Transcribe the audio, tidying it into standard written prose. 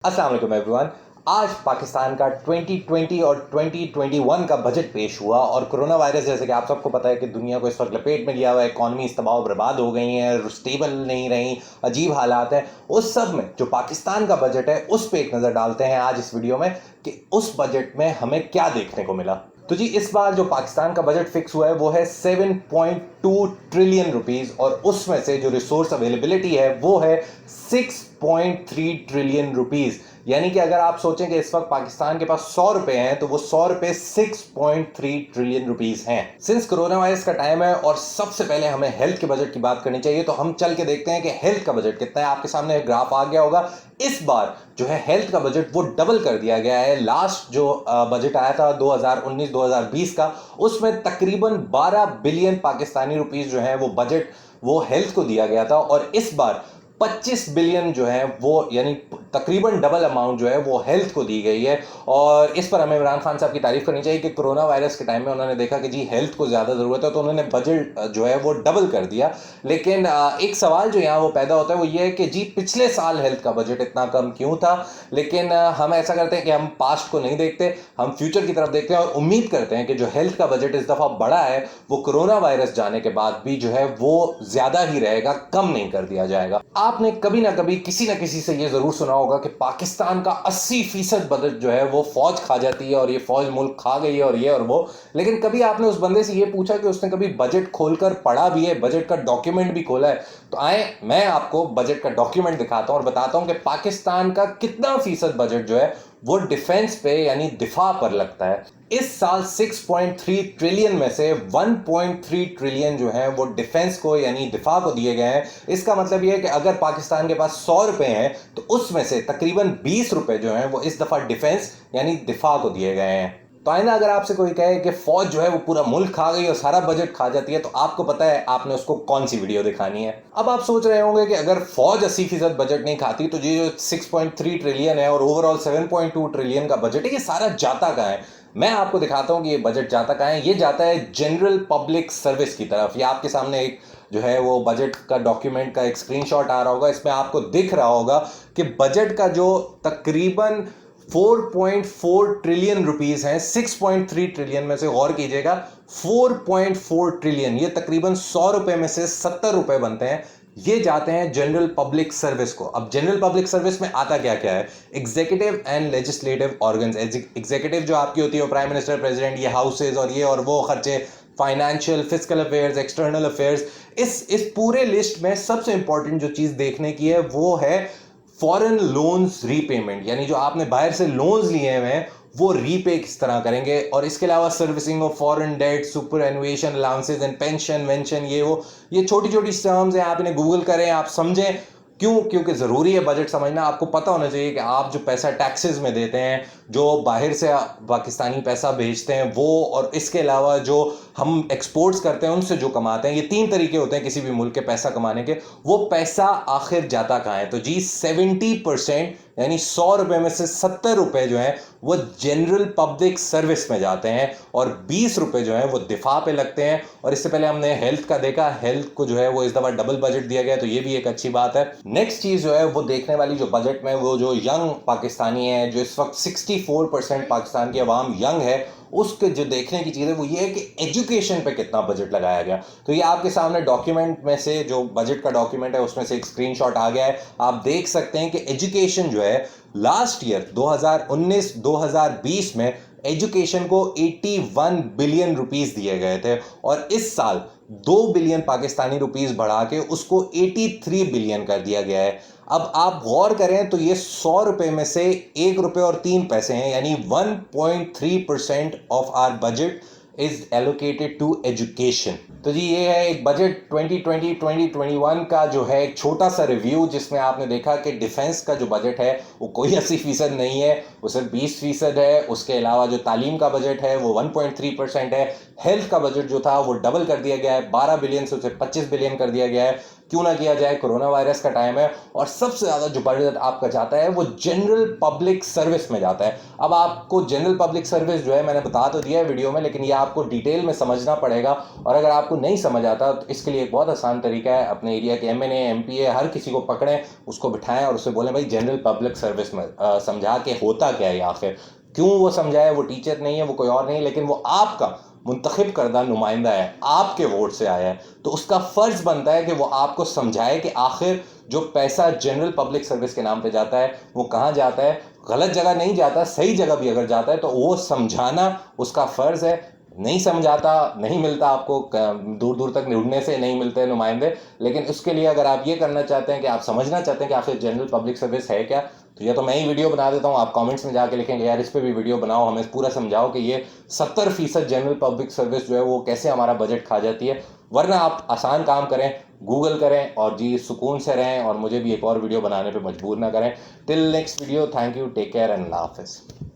अस्सलाम वालेकुम एवरीवन। आज पाकिस्तान का 2020 और 2021 का बजट पेश हुआ और कोरोना वायरस, जैसे कि आप सबको पता है कि दुनिया को इस वक्त लपेट में लिया हुआ है, इकॉनमी इस तबाह बर्बाद हो गई है, स्टेबल नहीं रही, अजीब हालात हैं। उस सब में जो पाकिस्तान का बजट है उस पर एक नज़र डालते हैं आज इस वीडियो में कि उस बजट में हमें क्या देखने को मिला। तो जी, इस बार जो पाकिस्तान का बजट फिक्स हुआ है वो है 7.2 ट्रिलियन रुपीस और उसमें से जो रिसोर्स अवेलेबिलिटी है वो है 6.3 ट्रिलियन रुपीस। यानी कि अगर आप सोचें कि इस वक्त पाकिस्तान के पास 100 रुपए हैं तो वो 100 रुपए 6.3 ट्रिलियन रुपीस हैं। सिंस कोरोना वायरस का टाइम है और सबसे पहले हमें हेल्थ के बजट की बात करनी चाहिए, तो हम चल के देखते हैं कि हेल्थ का बजट कितना है। आपके सामने ग्राफ आ गया होगा। इस बार जो है हेल्थ का बजट वो डबल कर दिया गया है। लास्ट जो बजट आया था 2019-2020 का, उसमें तकरीबन 12 बिलियन पाकिस्तानी रुपीस जो है वो बजट वो हेल्थ को दिया गया था और इस बार 25 बिलियन जो है वो, यानी तकरीबन डबल अमाउंट जो है वो हेल्थ को दी गई है। और इस पर हमें इमरान खान साहब की तारीफ करनी चाहिए कि कोरोना वायरस के टाइम में उन्होंने देखा कि जी हेल्थ को ज़्यादा ज़रूरत है तो उन्होंने बजट जो है वो डबल कर दिया। लेकिन एक सवाल जो यहाँ वो पैदा होता है वो ये है कि जी पिछले साल हेल्थ का बजट इतना कम क्यों था। लेकिन हम ऐसा करते हैं कि हम पास्ट को नहीं देखते, हम फ्यूचर की तरफ देखते हैं और उम्मीद करते हैं कि जो हेल्थ का बजट इस दफ़ा बढ़ा है वो कोरोना वायरस जाने के बाद भी जो है वो ज़्यादा ही रहेगा, कम नहीं कर दिया जाएगा। आपने कभी ना कभी किसी ना किसी से ये जरूर सुना होगा कि पाकिस्तान का 80% बजट जो है वो फौज खा जाती है और ये फौज मुल्क खा गई है और ये और वो। लेकिन कभी आपने उस बंदे से ये पूछा कि उसने कभी बजट खोलकर पढ़ा भी है, बजट का डॉक्यूमेंट भी खोला है? तो आए मैं आपको बजट का डॉक्यूमेंट दिखाता हूं और बताता हूं कि पाकिस्तान का कितना फीसद बजट जो है वो डिफेंस पे यानी दिफा पर लगता है। इस साल 6.3 ट्रिलियन में से 1.3 ट्रिलियन जो है वो डिफेंस को यानी दिफा को दिए गए हैं। इसका मतलब ये है कि अगर पाकिस्तान के पास 100 रुपए हैं तो उसमें से तकरीबन 20 रुपए जो हैं वो इस दफा डिफेंस यानी दिफा को दिए गए हैं। तो आइंदा अगर आपसे कोई कहे कि फौज जो है वो पूरा मुल्क खा गई और सारा बजट खा जाती है तो आपको पता है आपने उसको कौन सी वीडियो दिखानी है। अब आप सोच रहे होंगे कि अगर फौज 80% बजट नहीं खाती तो ये जो 6.3 ट्रिलियन है और ओवरऑल 7.2 ट्रिलियन का बजट है ये सारा जाता कहाँ है। मैं आपको दिखाता हूं कि ये बजट जाता कहाँ है। ये जाता है जनरल पब्लिक सर्विस की तरफ। ये आपके सामने एक जो है वो बजट का डॉक्यूमेंट का एक स्क्रीनशॉट आ रहा होगा। इसमें आपको दिख रहा होगा कि बजट का जो तकरीबन 4.4 ट्रिलियन रुपीस हैं, 6.3 ट्रिलियन में से गौर कीजिएगा 4.4 ट्रिलियन, ये तकरीबन 100 रुपए में से 70 रुपए बनते हैं, ये जाते हैं जनरल पब्लिक सर्विस को। अब जनरल पब्लिक सर्विस में आता क्या क्या है? Executive and legislative organs. Executive जो आपकी होती है प्राइम मिनिस्टर, प्रेसिडेंट, ये हाउसेज और ये और वो खर्चे, financial, physical affairs, external affairs. इस पूरे लिस्ट में सबसे इंपॉर्टेंट जो चीज देखने की है वो है फॉरेन लोन्स रीपेमेंट, यानी जो आपने बाहर से लोन्स लिए हुए हैं वो रीपे किस तरह करेंगे। और इसके अलावा servicing of foreign debt, superannuation allowances and pension वेंशन, ये छोटी छोटी टर्म्स हैं, आप इन्हें गूगल करें, आप समझें। क्यों? क्योंकि ज़रूरी है बजट समझना। आपको पता होना चाहिए कि आप जो पैसा टैक्सेस में देते हैं, जो बाहर से पाकिस्तानी पैसा भेजते हैं वो, और इसके अलावा जो हम एक्सपोर्ट्स करते हैं उनसे जो कमाते हैं, ये 3 तरीके होते हैं किसी भी मुल्क के पैसा कमाने के। वो पैसा आखिर जाता कहाँ है? तो जी 70% यानी 100 रुपए में से 70 रुपए जो है वो जनरल पब्लिक सर्विस में जाते हैं और 20 रुपए जो है वो दिफा पे लगते हैं। और इससे पहले हमने हेल्थ का देखा, हेल्थ को जो है वो इस दफा डबल बजट दिया गया, तो ये भी एक अच्छी बात है। नेक्स्ट चीज जो है वो देखने वाली जो बजट में, वो जो यंग पाकिस्तानी है, जो इस वक्त 64% पाकिस्तान की आवाम यंग है, उसके जो देखने की चीज़ है वो ये है कि एजुकेशन पे कितना बजट लगाया गया। तो ये आपके सामने डॉक्यूमेंट में से, जो बजट का डॉक्यूमेंट है उसमें से एक स्क्रीनशॉट आ गया है। आप देख सकते हैं कि एजुकेशन जो है लास्ट ईयर 2019-2020 में एजुकेशन को 81 बिलियन रुपीस दिए गए थे और इस साल 2 बिलियन पाकिस्तानी रुपीस बढ़ा के उसको 83 बिलियन कर दिया गया है। अब आप गौर करें तो ये 100 रुपए में से 1 रुपए और 3 पैसे हैं, यानी 1.3% of our budget is allocated to education. तो जी ये है एक बजट 2020-2021 का जो है एक छोटा सा रिव्यू, जिसमें आपने देखा कि डिफेंस का जो बजट है वो कोई 80% नहीं है, वो सिर्फ 20% है। उसके अलावा जो तालीम का बजट है वो 1.3% है। हेल्थ का बजट जो था वो डबल कर दिया गया है, 12 बिलियन से उसे 25 बिलियन कर दिया गया है। क्यों ना किया जाए, कोरोना वायरस का टाइम है और सबसे ज़्यादा जो बजट आपका जाता है वो जनरल पब्लिक सर्विस में जाता है। अब आपको जनरल पब्लिक सर्विस जो है मैंने बता तो दिया है वीडियो में, लेकिन ये आपको डिटेल में समझना पड़ेगा। और अगर आपको नहीं समझ आता तो इसके लिए एक बहुत आसान तरीका है, अपने एरिया के MNA MPA हर किसी को पकड़ें, उसको बिठाएं और उससे बोलें भाई जनरल पब्लिक सर्विस में समझा के होता क्या है आखिर, क्यों वो समझाए। वो टीचर नहीं है, वो कोई और नहीं, लेकिन वो आपका मुंतखब करदा नुमाइंदा है, आपके वोट से आया है, तो उसका फ़र्ज़ बनता है कि वो आपको समझाए कि आखिर जो पैसा जनरल पब्लिक सर्विस के नाम पे जाता है वो कहाँ जाता है। गलत जगह नहीं जाता, सही जगह भी अगर जाता है तो वो समझाना उसका फ़र्ज़ है। नहीं समझाता, नहीं मिलता आपको, दूर दूर तक ढूंढने से नहीं मिलते नुमाइंदे। लेकिन उसके लिए अगर आप ये करना चाहते हैं कि आप समझना चाहते हैं कि आखिर जनरल पब्लिक सर्विस है क्या, तो या तो मैं ही वीडियो बना देता हूँ, आप कमेंट्स में जाके लिखेंगे यार इस पे भी वीडियो बनाओ, हमें पूरा समझाओ कि ये 70% जनरल पब्लिक सर्विस जो है वो कैसे हमारा बजट खा जाती है। वरना आप आसान काम करें, गूगल करें और जी सुकून से रहें और मुझे भी एक और वीडियो बनाने पे मजबूर ना करें। Till next video, thank you, take care and अल्लाह हाफिज़।